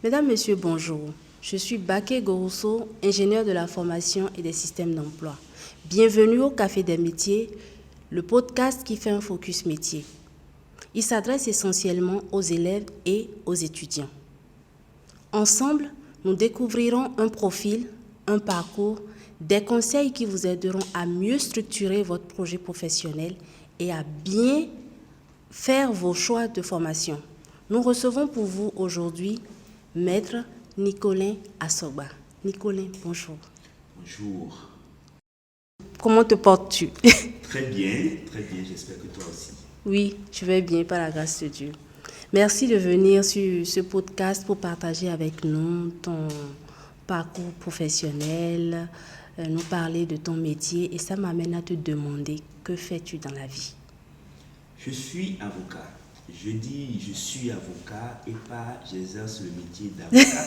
Mesdames, Messieurs, bonjour. Je suis Baké Gorosso, ingénieur de la formation et des systèmes d'emploi. Bienvenue au Café des métiers, le podcast qui fait un focus métier. Il s'adresse essentiellement aux élèves et aux étudiants. Ensemble, nous découvrirons un profil, un parcours, des conseils qui vous aideront à mieux structurer votre projet professionnel et à bien faire vos choix de formation. Nous recevons pour vous aujourd'hui Maître Nicolin Assoba. Nicolin, bonjour. Bonjour. Comment te portes-tu? Très bien, j'espère que toi aussi. Oui, je vais bien par la grâce de Dieu. Merci de venir sur ce podcast pour partager avec nous ton parcours professionnel, nous parler de ton métier et ça m'amène à te demander que fais-tu dans la vie? Je suis avocat. Je dis je suis avocat et pas j'exerce le métier d'avocat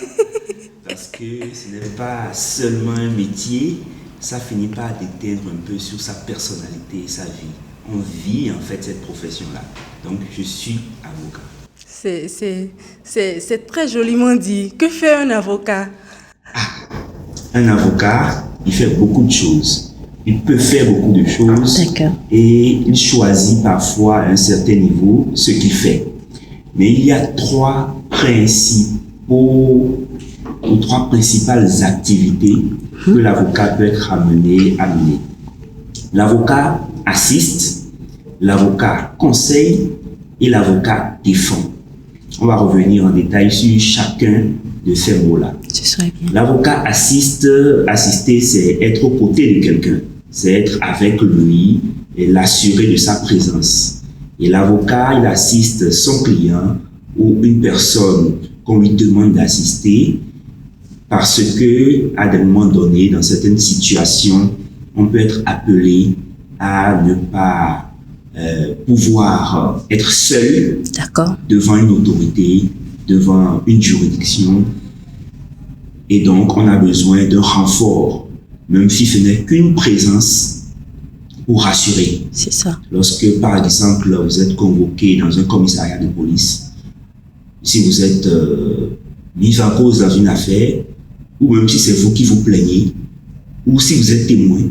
parce que ce n'est pas seulement un métier, ça finit par déteindre un peu sur sa personnalité et sa vie. On vit en fait cette profession-là. Donc je suis avocat. C'est très joliment dit. Que fait un avocat? Un avocat, il fait beaucoup de choses. Il peut faire beaucoup de choses. D'accord. Et il choisit parfois à un certain niveau ce qu'il fait. Mais il y a trois principales activités que l'avocat peut être amené à mener. L'avocat assiste, l'avocat conseille et l'avocat défend. On va revenir en détail sur chacun de ces mots-là. Ce serait bien. L'avocat assister, c'est être aux côtés de quelqu'un. C'est être avec lui et l'assurer de sa présence. Et l'avocat, il assiste son client ou une personne qu'on lui demande d'assister parce que, à des moments donnés, dans certaines situations, on peut être appelé à ne pas pouvoir être seul devant une autorité, devant une juridiction. Et donc, on a besoin d'un renfort, même si ce n'est qu'une présence pour rassurer. C'est ça. Lorsque, par exemple, vous êtes convoqué dans un commissariat de police, si vous êtes mis en cause dans une affaire, ou même si c'est vous qui vous plaignez, ou si vous êtes témoin,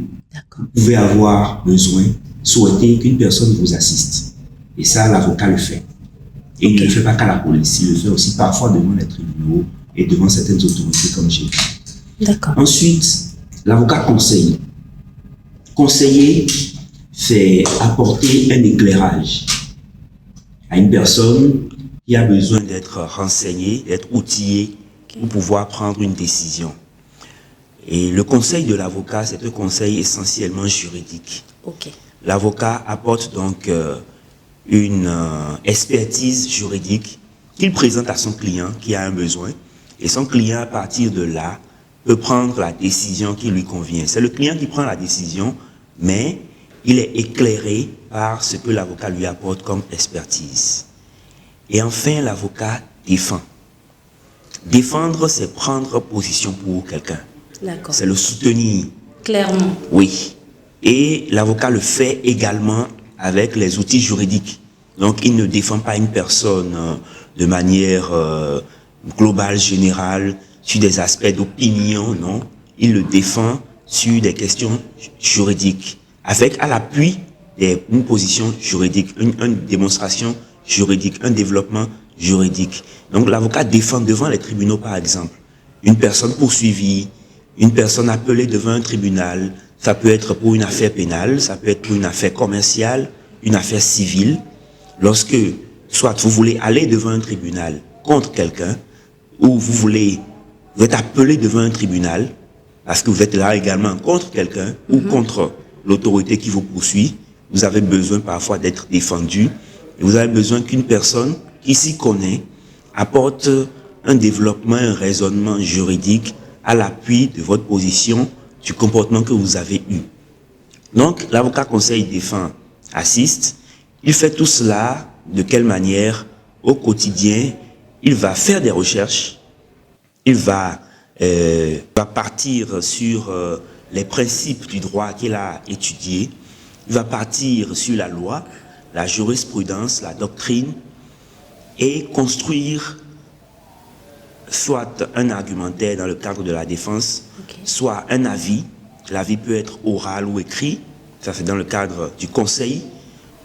vous pouvez avoir besoin, souhaiter qu'une personne vous assiste. Et ça, l'avocat le fait. Et il ne le fait pas qu'à la police, il le fait aussi parfois devant les tribunaux et devant certaines autorités, comme j'ai dit. D'accord. Ensuite, l'avocat conseille. Conseiller, c'est apporter un éclairage à une personne qui a besoin d'être renseignée, d'être outillée pour pouvoir prendre une décision. Et le conseil de l'avocat, c'est un conseil essentiellement juridique. L'avocat apporte donc une expertise juridique qu'il présente à son client qui a un besoin. Et son client, à partir de là, peut prendre la décision qui lui convient. C'est le client qui prend la décision, mais il est éclairé par ce que l'avocat lui apporte comme expertise. Et enfin, l'avocat défend. Défendre, c'est prendre position pour quelqu'un. D'accord. C'est le soutenir. Clairement. Oui. Et l'avocat le fait également avec les outils juridiques. Donc, il ne défend pas une personne de manière globale, générale, sur des aspects d'opinion, non. Il le défend sur des questions juridiques, avec à l'appui une position juridique, une démonstration juridique, un développement juridique. Donc, l'avocat défend devant les tribunaux, par exemple, une personne poursuivie, une personne appelée devant un tribunal. Ça peut être pour une affaire pénale, ça peut être pour une affaire commerciale, une affaire civile. Lorsque, soit vous voulez aller devant un tribunal contre quelqu'un, ou vous êtes appelé devant un tribunal, parce que vous êtes là également contre quelqu'un, ou contre l'autorité qui vous poursuit, vous avez besoin parfois d'être défendu, et vous avez besoin qu'une personne qui s'y connaît apporte un développement, un raisonnement juridique à l'appui de votre position, du comportement que vous avez eu. Donc, l'avocat conseil, défend, assiste. Il fait tout cela de quelle manière? Au quotidien, il va faire des recherches, il va partir sur les principes du droit qu'il a étudiés. Il va partir sur la loi, la jurisprudence, la doctrine et construire soit un argumentaire dans le cadre de la défense, soit un avis. L'avis peut être oral ou écrit, ça c'est dans le cadre du conseil,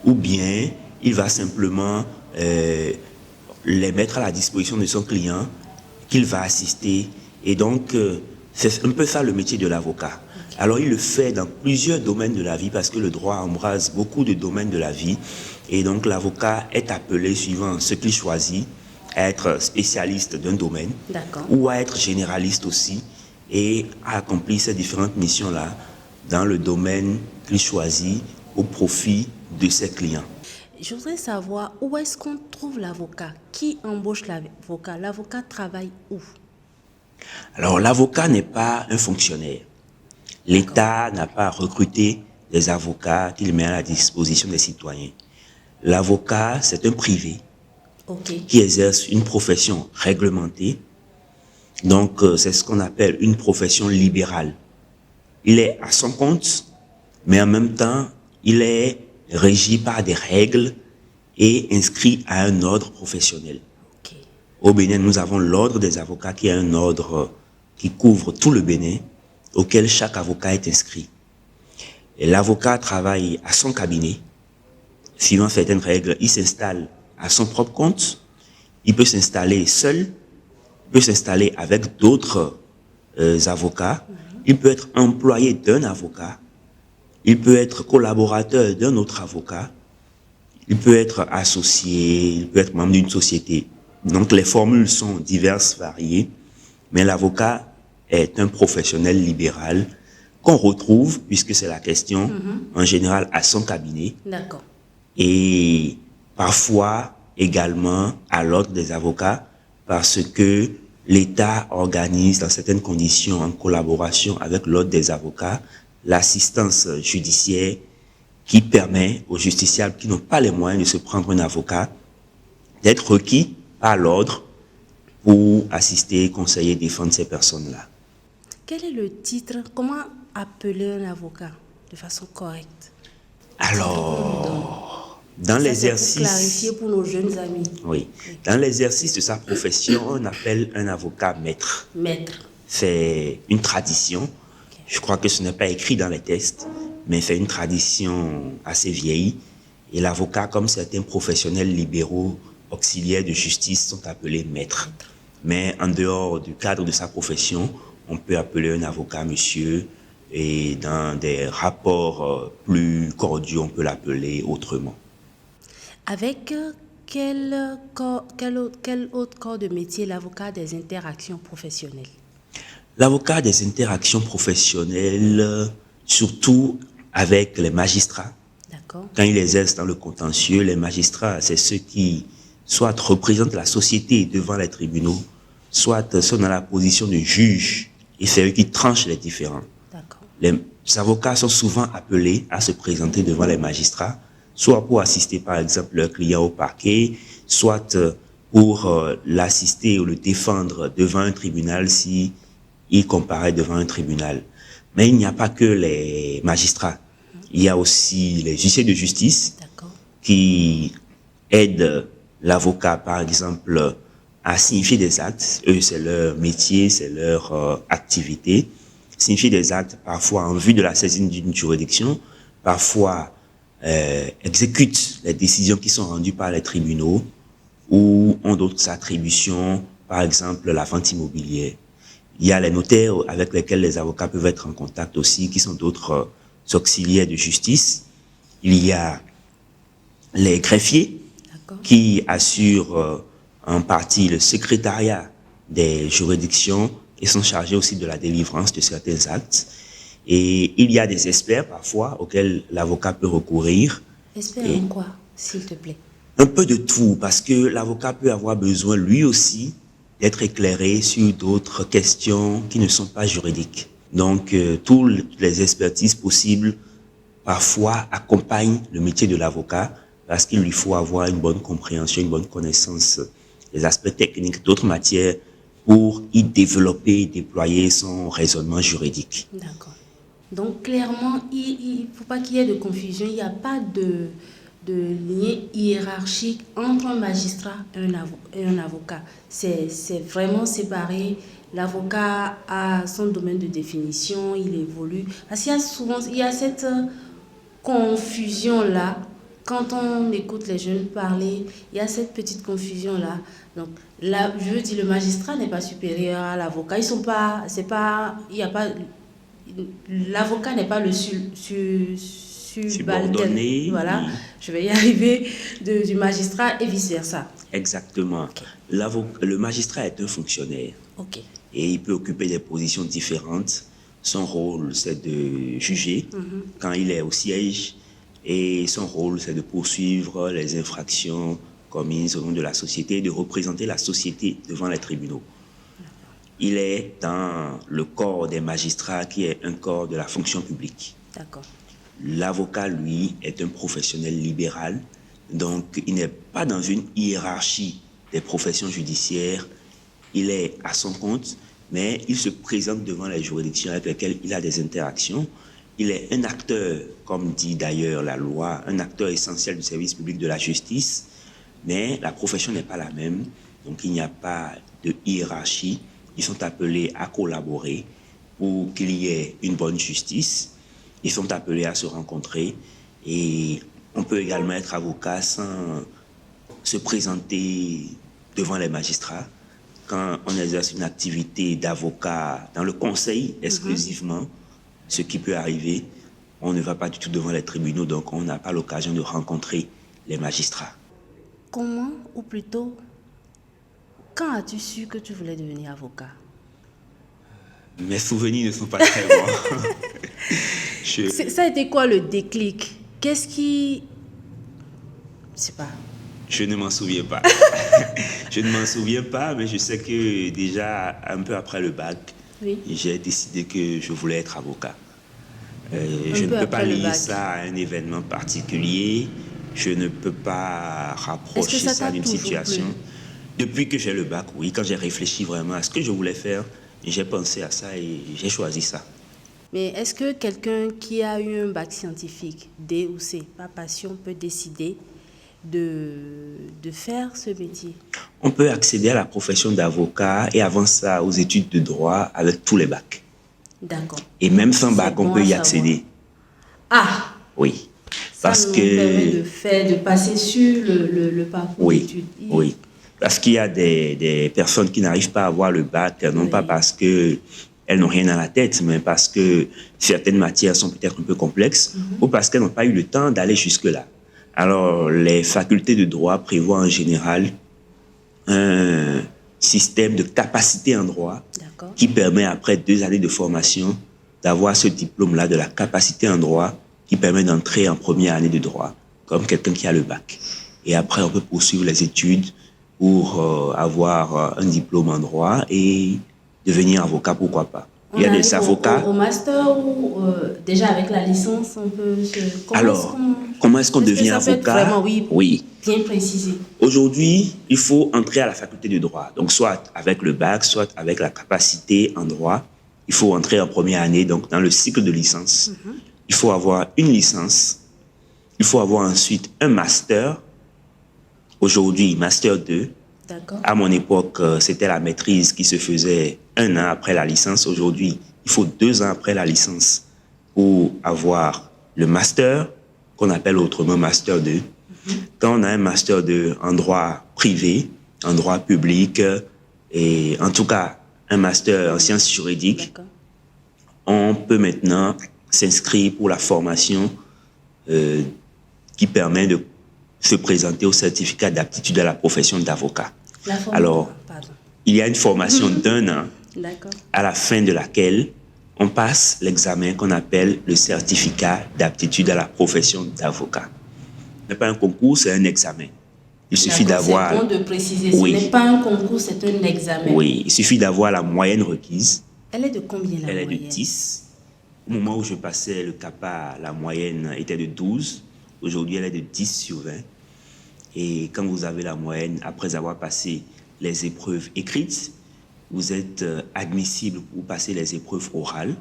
ou bien il va simplement les mettre à la disposition de son client, qu'il va assister. Et donc, c'est un peu ça le métier de l'avocat. Alors, il le fait dans plusieurs domaines de la vie parce que le droit embrase beaucoup de domaines de la vie. Et donc, l'avocat est appelé, suivant ce qu'il choisit, à être spécialiste d'un domaine ou à être généraliste aussi et à accomplir ces différentes missions-là dans le domaine qu'il choisit au profit de ses clients. Je voudrais savoir où est-ce qu'on trouve l'avocat? Qui embauche l'avocat? L'avocat travaille où? Alors, l'avocat n'est pas un fonctionnaire. L'État n'a pas recruté des avocats qu'il met à la disposition des citoyens. L'avocat, c'est un privé qui exerce une profession réglementée. Donc, c'est ce qu'on appelle une profession libérale. Il est à son compte, mais en même temps, il est régi par des règles et inscrit à un ordre professionnel. Au Bénin, nous avons l'ordre des avocats qui est un ordre qui couvre tout le Bénin, auquel chaque avocat est inscrit. Et l'avocat travaille à son cabinet, suivant certaines règles. Il s'installe à son propre compte, il peut s'installer seul, il peut s'installer avec d'autres avocats, il peut être employé d'un avocat, il peut être collaborateur d'un autre avocat, il peut être associé, il peut être membre d'une société. Donc les formules sont diverses, variées, mais l'avocat est un professionnel libéral qu'on retrouve, puisque c'est la question, en général à son cabinet. Et parfois également à l'ordre des avocats, parce que l'État organise dans certaines conditions, en collaboration avec l'ordre des avocats, l'assistance judiciaire qui permet aux justiciables qui n'ont pas les moyens de se prendre un avocat d'être requis par l'ordre pour assister, conseiller, défendre ces personnes-là. Quel est le titre? Comment appeler un avocat de façon correcte? Alors, dans l'exercice... Clarifier pour nos jeunes amis. Oui. Dans l'exercice de sa profession, on appelle un avocat maître. Maître. C'est une tradition. Je crois que ce n'est pas écrit dans les textes, mais c'est une tradition assez vieille. Et l'avocat, comme certains professionnels libéraux auxiliaires de justice, sont appelés maîtres. Mais en dehors du cadre de sa profession, on peut appeler un avocat monsieur, et dans des rapports plus cordiaux, on peut l'appeler autrement. Avec quel autre corps de métier l'avocat des interactions professionnelles? L'avocat des interactions professionnelles, surtout avec les magistrats. Quand il exerce dans le contentieux, les magistrats, c'est ceux qui soit représentent la société devant les tribunaux, soit sont dans la position de juge, et c'est eux qui tranchent les différends. Les avocats sont souvent appelés à se présenter devant les magistrats, soit pour assister par exemple leur client au parquet, soit pour l'assister ou le défendre devant un tribunal si il comparaît devant un tribunal. Mais il n'y a pas que les magistrats. Il y a aussi les huissiers de justice qui aident l'avocat, par exemple, à signifier des actes. Eux, c'est leur métier, c'est leur activité. Signifier des actes, parfois en vue de la saisine d'une juridiction, parfois exécutent les décisions qui sont rendues par les tribunaux ou ont d'autres attributions, par exemple la vente immobilière. Il y a les notaires avec lesquels les avocats peuvent être en contact aussi, qui sont d'autres auxiliaires de justice. Il y a les greffiers qui assurent en partie le secrétariat des juridictions et sont chargés aussi de la délivrance de certains actes. Et il y a des experts parfois auxquels l'avocat peut recourir. Experts en quoi, s'il te plaît? Un peu de tout, parce que l'avocat peut avoir besoin lui aussi d'être éclairé sur d'autres questions qui ne sont pas juridiques. Donc, toutes les expertises possibles, parfois, accompagnent le métier de l'avocat parce qu'il lui faut avoir une bonne compréhension, une bonne connaissance des aspects techniques d'autres matières pour y développer et déployer son raisonnement juridique. Donc, clairement, il ne faut pas qu'il y ait de confusion. Il n'y a pas de lien hiérarchique entre un magistrat et un avocat. C'est vraiment séparé. L'avocat a son domaine de définition, il évolue. Parce qu'il y a souvent cette confusion-là. Quand on écoute les jeunes parler, il y a cette petite confusion-là. Donc, là, je veux dire, le magistrat n'est pas supérieur à l'avocat. Ils sont pas, c'est pas, il y a pas, l'avocat n'est pas le subalterne. Subordonné. Voilà, je vais y arriver du magistrat et vice-versa. Exactement. Okay. Le magistrat est un fonctionnaire. Ok. Et il peut occuper des positions différentes. Son rôle, c'est de juger quand il est au siège. Et son rôle, c'est de poursuivre les infractions commises au nom de la société et de représenter la société devant les tribunaux. Il est dans le corps des magistrats qui est un corps de la fonction publique. D'accord. L'avocat, lui, est un professionnel libéral. Donc, il n'est pas dans une hiérarchie des professions judiciaires. Il est à son compte, mais il se présente devant les juridictions avec lesquelles il a des interactions. Il est un acteur, comme dit d'ailleurs la loi, un acteur essentiel du service public de la justice, mais la profession n'est pas la même, donc il n'y a pas de hiérarchie. Ils sont appelés à collaborer pour qu'il y ait une bonne justice. Ils sont appelés à se rencontrer et on peut également être avocat sans se présenter devant les magistrats. Quand on exerce une activité d'avocat dans le conseil exclusivement, ce qui peut arriver, on ne va pas du tout devant les tribunaux, donc on n'a pas l'occasion de rencontrer les magistrats. Comment, ou plutôt, quand as-tu su que tu voulais devenir avocat? Mes souvenirs ne sont pas très bons. Ça a été quoi le déclic? Qu'est-ce qui... Je sais pas. Je ne m'en souviens pas. Je ne m'en souviens pas, mais je sais que déjà, un peu après le bac, oui, j'ai décidé que je voulais être avocat. Je ne peux pas lier ça à un événement particulier. Je ne peux pas rapprocher ça d'une situation. Depuis que j'ai le bac, oui, quand j'ai réfléchi vraiment à ce que je voulais faire, j'ai pensé à ça et j'ai choisi ça. Mais est-ce que quelqu'un qui a eu un bac scientifique, D ou C, par passion, peut décider de faire ce métier? On peut accéder à la profession d'avocat et avant ça aux études de droit avec tous les bacs. D'accord. Et même sans bac, on peut y accéder. Ah! Oui. Parce que permet de passer sur le parcours d'études. Oui. Parce qu'il y a des personnes qui n'arrivent pas à avoir le bac, non pas parce qu'elles n'ont rien à la tête, mais parce que certaines matières sont peut-être un peu complexes ou parce qu'elles n'ont pas eu le temps d'aller jusque-là. Alors, les facultés de droit prévoient en général un système de capacité en droit qui permet, après 2 années de formation, d'avoir ce diplôme-là de la capacité en droit qui permet d'entrer en première année de droit, comme quelqu'un qui a le bac. Et après, on peut poursuivre les études pour avoir un diplôme en droit et devenir avocat, pourquoi pas. Il y a des avocats. Au master ou déjà avec la licence, on peut se... Comment est-ce qu'on devient avocat? Vraiment, oui, bien précisé. Aujourd'hui, il faut entrer à la faculté de droit. Donc, soit avec le bac, soit avec la capacité en droit. Il faut entrer en première année, donc dans le cycle de licence. Il faut avoir une licence. Il faut avoir ensuite un master. Aujourd'hui, master 2. D'accord. À mon époque, c'était la maîtrise qui se faisait 1 an après la licence. Aujourd'hui, il faut 2 ans après la licence pour avoir le master, qu'on appelle autrement master 2. Quand on a un master 2 en droit privé, en droit public, et en tout cas un master en sciences juridiques, on peut maintenant s'inscrire pour la formation qui permet de se présenter au certificat d'aptitude à la profession d'avocat. Alors, il y a une formation d'1 an, à la fin de laquelle on passe l'examen qu'on appelle le certificat d'aptitude à la profession d'avocat. Ce n'est pas un concours, c'est un examen. Il suffit d'avoir... C'est bon de préciser, ce n'est pas un concours, c'est un examen. Oui, il suffit d'avoir la moyenne requise. Elle est de combien la moyenne? Elle est de 10. Au moment où je passais le CAPA, la moyenne était de 12. Aujourd'hui, elle est de 10 sur 20. Et quand vous avez la moyenne, après avoir passé les épreuves écrites, vous êtes admissible pour passer les épreuves orales.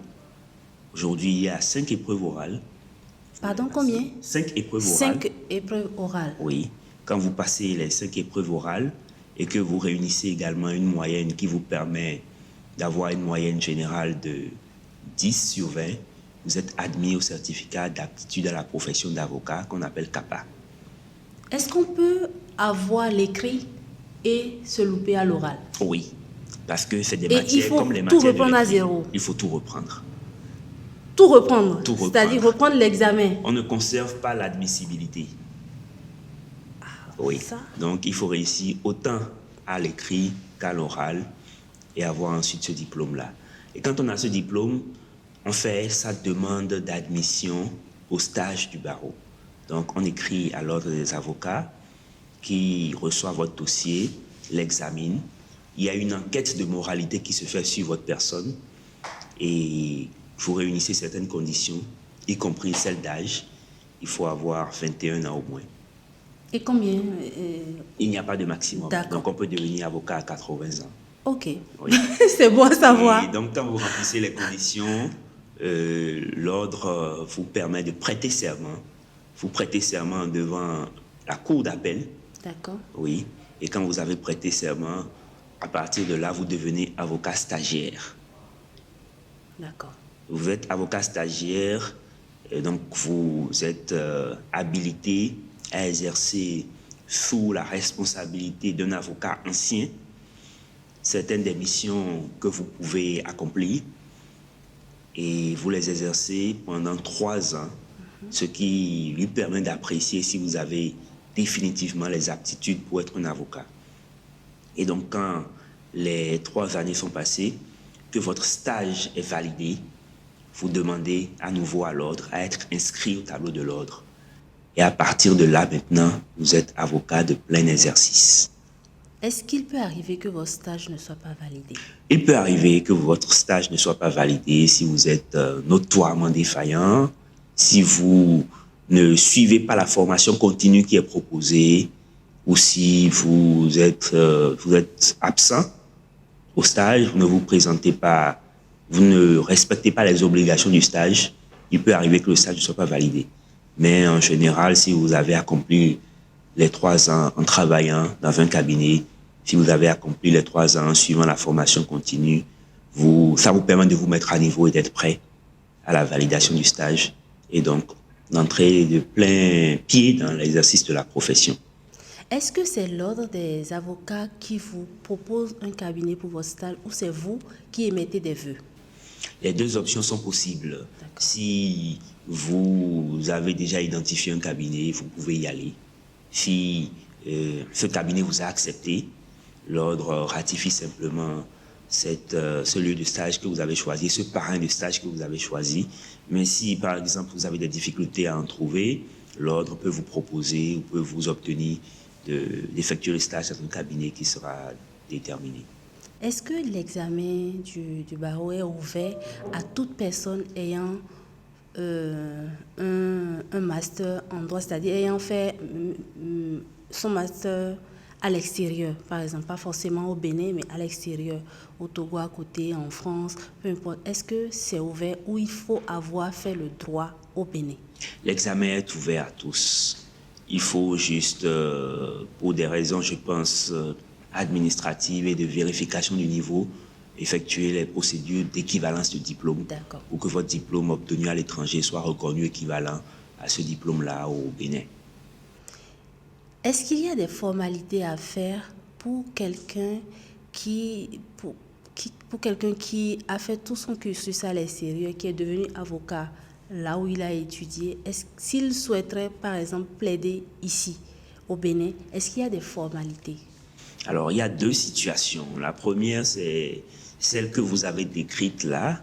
Aujourd'hui, il y a 5 épreuves orales. Pardon, combien? 5 épreuves orales. 5 épreuves orales. Oui. Quand vous passez les 5 épreuves orales et que vous réunissez également une moyenne qui vous permet d'avoir une moyenne générale de 10 sur 20, vous êtes admis au certificat d'aptitude à la profession d'avocat qu'on appelle CAPA. Est-ce qu'on peut avoir l'écrit et se louper à l'oral? Oui, parce que c'est des Et matières il faut comme les tout matières de reprendre à l'écrit. zéro. Il faut tout reprendre. Tout reprendre, Tout reprendre. c'est-à-dire reprendre l'examen. On ne conserve pas l'admissibilité. Oui. Ça. Donc, il faut réussir autant à l'écrit qu'à l'oral et avoir ensuite ce diplôme-là. Et quand on a ce diplôme, on fait sa demande d'admission au stage du barreau. Donc, on écrit à l'ordre des avocats qui reçoit votre dossier, l'examine. Il y a une enquête de moralité qui se fait sur votre personne et vous réunissez certaines conditions, y compris celle d'âge. Il faut avoir 21 ans au moins. Et combien Il n'y a pas de maximum. D'accord. Donc, on peut devenir avocat à 80 ans. Ok. Oui. C'est bon à savoir. Et donc, quand vous remplissez les conditions, l'ordre vous permet de prêter serment. Vous prêtez serment devant la cour d'appel. D'accord. Oui. Et quand vous avez prêté serment, à partir de là, vous devenez avocat stagiaire. D'accord. Vous êtes avocat stagiaire, et donc vous êtes habilité à exercer sous la responsabilité d'un avocat ancien certaines des missions que vous pouvez accomplir et vous les exercez pendant 3 ans, ce qui lui permet d'apprécier si vous avez définitivement les aptitudes pour être un avocat. Et donc quand les 3 années sont passées, que votre stage est validé, vous demandez à nouveau à l'ordre à être inscrit au tableau de l'ordre. Et à partir de là, maintenant, vous êtes avocat de plein exercice. Est-ce qu'il peut arriver que votre stage ne soit pas validé? Il peut arriver que votre stage ne soit pas validé si vous êtes notoirement défaillant, si vous ne suivez pas la formation continue qui est proposée, ou si vous êtes absent au stage, vous ne vous présentez pas, vous ne respectez pas les obligations du stage, il peut arriver que le stage ne soit pas validé. Mais en général, si vous avez accompli les 3 ans en travaillant dans un cabinet, si vous avez accompli les 3 ans en suivant la formation continue, ça vous permet de vous mettre à niveau et d'être prêt à la validation du stage et donc d'entrer de plein pied dans l'exercice de la profession. Est-ce que c'est l'ordre des avocats qui vous propose un cabinet pour votre stage ou c'est vous qui émettez des vœux? Les 2 options sont possibles. D'accord. Si vous avez déjà identifié un cabinet, vous pouvez y aller. Si ce cabinet vous a accepté, l'ordre ratifie simplement ce lieu de stage que vous avez choisi, ce parrain de stage que vous avez choisi. Mais si, par exemple, vous avez des difficultés à en trouver, l'ordre peut vous proposer ou peut vous obtenir d'effectuer le stage dans un cabinet qui sera déterminé. Est-ce que l'examen du barreau est ouvert à toute personne ayant un master en droit, c'est-à-dire ayant fait son master à l'extérieur, par exemple, pas forcément au Bénin, mais à l'extérieur, au Togo à côté, en France, peu importe. Est-ce que c'est ouvert ou il faut avoir fait le droit au Bénin? L'examen est ouvert à tous. Il faut juste, pour des raisons, je pense, administratives et de vérification du niveau, effectuer les procédures d'équivalence de diplôme. D'accord. Pour que votre diplôme obtenu à l'étranger soit reconnu équivalent à ce diplôme-là au Bénin. Est-ce qu'il y a des formalités à faire pour quelqu'un qui a fait tout son cursus à l'extérieur, qui est devenu avocat là où il a étudié? S'il souhaiterait, par exemple, plaider ici, au Bénin, est-ce qu'il y a des formalités? Alors, il y a 2 situations. La première, c'est celle que vous avez décrite là,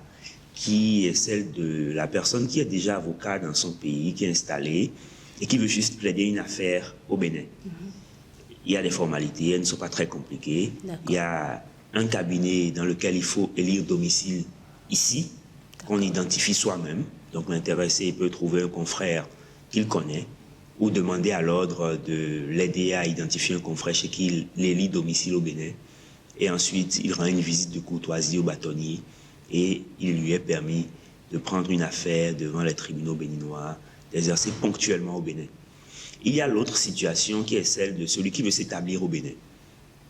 qui est celle de la personne qui est déjà avocat dans son pays, qui est installée et qui veut juste plaider une affaire au Bénin. Il y a des formalités, elles ne sont pas très compliquées. D'accord. Il y a un cabinet dans lequel il faut élire domicile ici, qu'on identifie soi-même. Donc l'intéressé peut trouver un confrère qu'il connaît ou demander à l'ordre de l'aider à identifier un confrère chez qui il élit domicile au Bénin. Et ensuite, il rend une visite de courtoisie au bâtonnier et il lui est permis de prendre une affaire devant les tribunaux béninois, d'exercer ponctuellement au Bénin. Il y a l'autre situation qui est celle de celui qui veut s'établir au Bénin.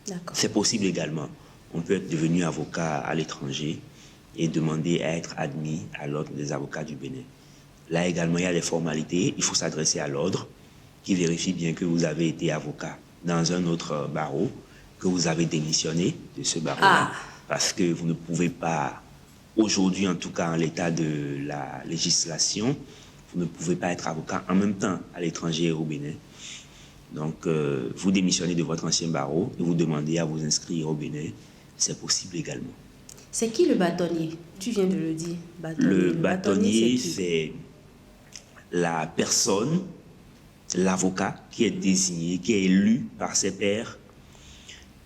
D'accord. C'est possible également. On peut être devenu avocat à l'étranger et demander à être admis à l'ordre des avocats du Bénin. Là également, il y a des formalités. Il faut s'adresser à l'ordre qui vérifie bien que vous avez été avocat dans un autre barreau, que vous avez démissionné de ce barreau-là, parce que vous ne pouvez pas, aujourd'hui en tout cas en l'état de la législation, vous ne pouvez pas être avocat en même temps à l'étranger et au Bénin. Donc, vous démissionnez de votre ancien barreau et vous demandez à vous inscrire au Bénin. C'est possible également. C'est qui le bâtonnier? Tu viens de le dire. Le bâtonnier, c'est qui? c'est la personne, l'avocat qui est désigné, qui est élu par ses pairs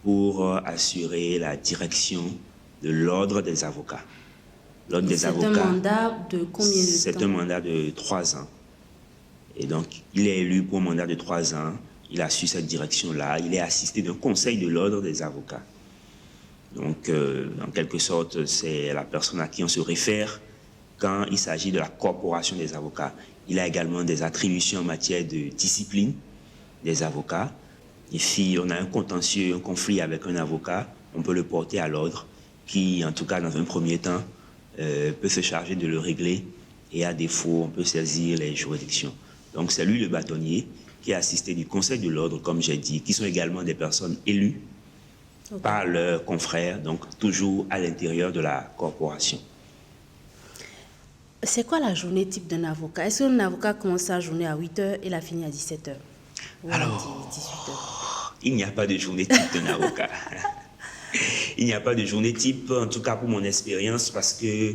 pour assurer la direction de l'ordre des avocats. L'ordre des avocats. C'est un mandat de combien de temps? C'est un mandat de 3 ans. Et donc, il est élu pour un mandat de 3 ans. Il a su cette direction-là. Il est assisté d'un conseil de l'ordre des avocats. Donc, en quelque sorte, c'est la personne à qui on se réfère quand il s'agit de la corporation des avocats. Il a également des attributions en matière de discipline des avocats. Et si on a un contentieux, un conflit avec un avocat, on peut le porter à l'ordre qui, en tout cas, dans un premier temps, peut se charger de le régler. Et à défaut, on peut saisir les juridictions. Donc, c'est lui le bâtonnier qui est assisté du conseil de l'ordre, comme j'ai dit, qui sont également des personnes élues par leurs confrères, donc toujours à l'intérieur de la corporation. C'est quoi la journée type d'un avocat? Est-ce qu'un avocat commence sa journée à 8h et la finit à 17h? Alors, 18h. Il n'y a pas de journée type d'un avocat. Il n'y a pas de journée type, en tout cas pour mon expérience, parce que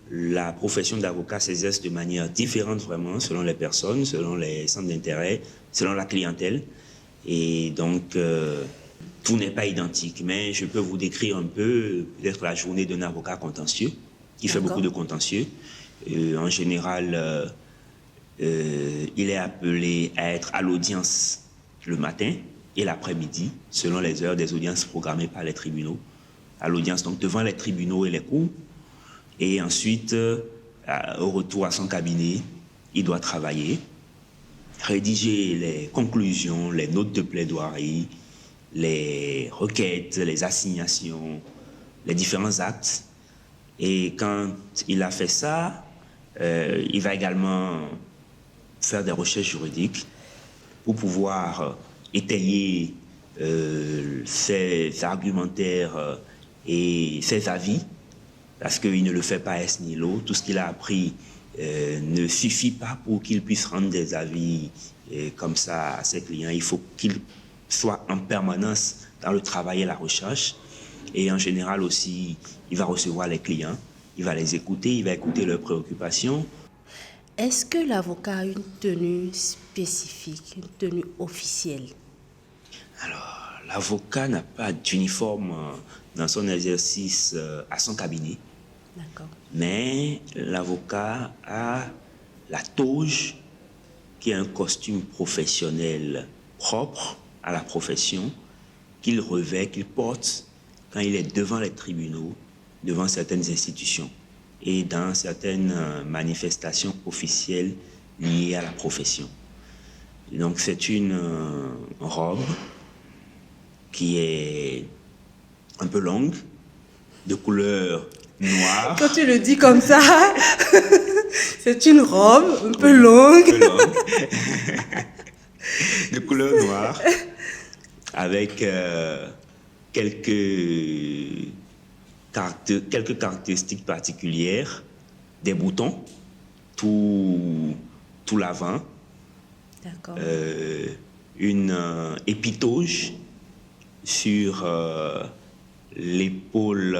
la profession d'avocat s'exerce de manière différente vraiment, selon les personnes, selon les centres d'intérêt, selon la clientèle. Et donc, tout n'est pas identique. Mais je peux vous décrire un peu, peut-être la journée d'un avocat contentieux, qui fait beaucoup de contentieux. En général, il est appelé à être à l'audience le matin et l'après-midi, selon les heures des audiences programmées par les tribunaux. À l'audience, donc devant les tribunaux et les cours. Et ensuite, au retour à son cabinet, il doit travailler, rédiger les conclusions, les notes de plaidoirie, les requêtes, les assignations, les différents actes. Et quand il a fait ça, il va également faire des recherches juridiques pour pouvoir étayer ses argumentaires et ses avis, parce qu'il ne le fait pas est nihilo. Tout ce qu'il a appris ne suffit pas pour qu'il puisse rendre des avis comme ça à ses clients. Il faut qu'il soit en permanence dans le travail et la recherche. Et en général aussi, il va recevoir les clients, il va les écouter, il va écouter leurs préoccupations. Est-ce que l'avocat a une tenue spécifique, une tenue officielle? Alors, l'avocat n'a pas d'uniforme dans son exercice à son cabinet. D'accord. Mais l'avocat a la toge, qui est un costume professionnel propre à la profession, qu'il revêt, qu'il porte quand il est devant les tribunaux, devant certaines institutions et dans certaines manifestations officielles liées à la profession. Et donc c'est une robe qui est un peu longue, de couleur noire. Quand tu le dis comme ça, c'est une robe un peu longue. Un peu longue. De couleur noire, avec quelques caractéristiques particulières, des boutons, tout l'avant, D'accord. une épitoge sur l'épaule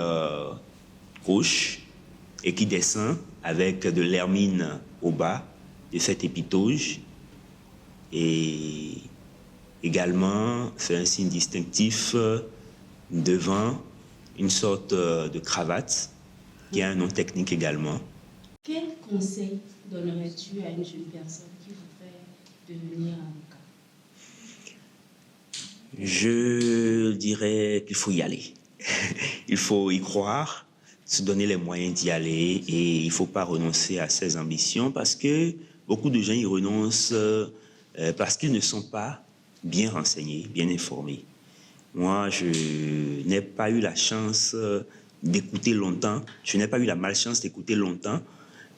gauche et qui descend avec de l'hermine au bas de cette épitoge. Et également, c'est un signe distinctif devant une sorte de cravate qui a un nom technique également. Quel conseil donnerais-tu à une jeune personne qui voudrait devenir avocat? Je dirais qu'il faut y aller. Il faut y croire. se donner les moyens d'y aller et il ne faut pas renoncer à ses ambitions parce que beaucoup de gens y renoncent parce qu'ils ne sont pas bien renseignés, bien informés. Moi, je n'ai pas eu la chance d'écouter longtemps, je n'ai pas eu la malchance d'écouter longtemps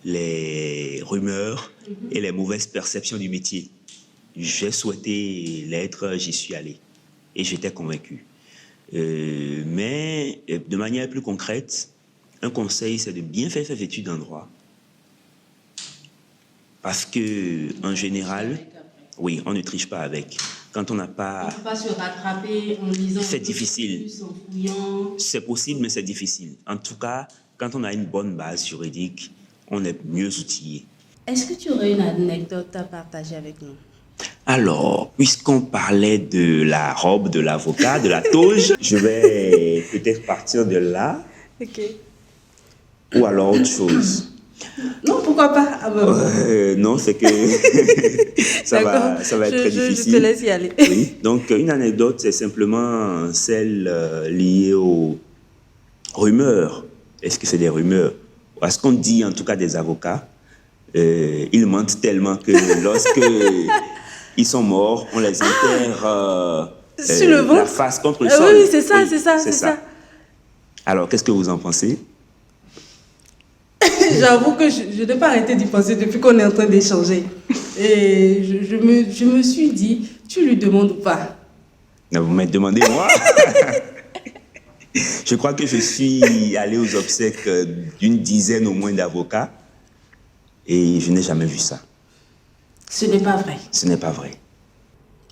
les rumeurs et les mauvaises perceptions du métier. J'ai souhaité l'être, j'y suis allé et j'étais convaincu. Mais de manière plus concrète, un conseil, c'est de bien faire ses études en droit. Parce que, en général, oui, on ne triche pas avec. Quand on n'a pas... On ne peut pas se rattraper en lisant... C'est difficile. Plus, en fouillant. C'est possible, mais c'est difficile. En tout cas, quand on a une bonne base juridique, on est mieux outillé. Est-ce que tu aurais une anecdote à partager avec nous? Alors, puisqu'on parlait de la robe de l'avocat, de la toge, je vais peut-être partir de là. Ok. Ou alors autre chose. Non, pourquoi pas? Ah ben, non, c'est que ça va être très difficile. Je te laisse y aller. Oui. Donc, une anecdote, c'est simplement celle liée aux rumeurs. Est-ce que c'est des rumeurs? Parce qu'on dit, en tout cas, des avocats, ils mentent tellement que lorsque ils sont morts, on les enterre sur le ventre, la face contre le sol. Oui, c'est ça, oui, c'est ça. Alors, qu'est-ce que vous en pensez? J'avoue que je n'ai pas arrêté d'y penser depuis qu'on est en train d'échanger. Et je me suis dit, tu lui demandes ou pas? Non, vous m'avez demandé, moi. Je crois que je suis allé aux obsèques d'une dizaine au moins d'avocats et je n'ai jamais vu ça. Ce n'est pas vrai. Ce n'est pas vrai.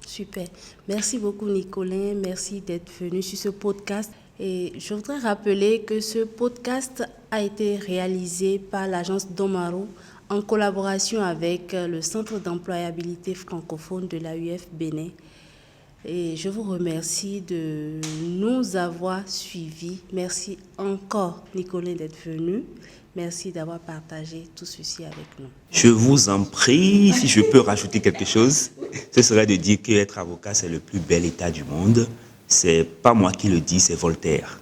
Super. Merci beaucoup, Nicolin. Merci d'être venu sur ce podcast. Et je voudrais rappeler que ce podcast a été réalisé par l'agence Domaro en collaboration avec le Centre d'employabilité francophone de l'AUF Bénin. Et je vous remercie de nous avoir suivis. Merci encore, Nicolin, d'être venu. Merci d'avoir partagé tout ceci avec nous. Je vous en prie, si je peux rajouter quelque chose, ce serait de dire qu'être avocat, c'est le plus bel état du monde. C'est pas moi qui le dis, c'est Voltaire.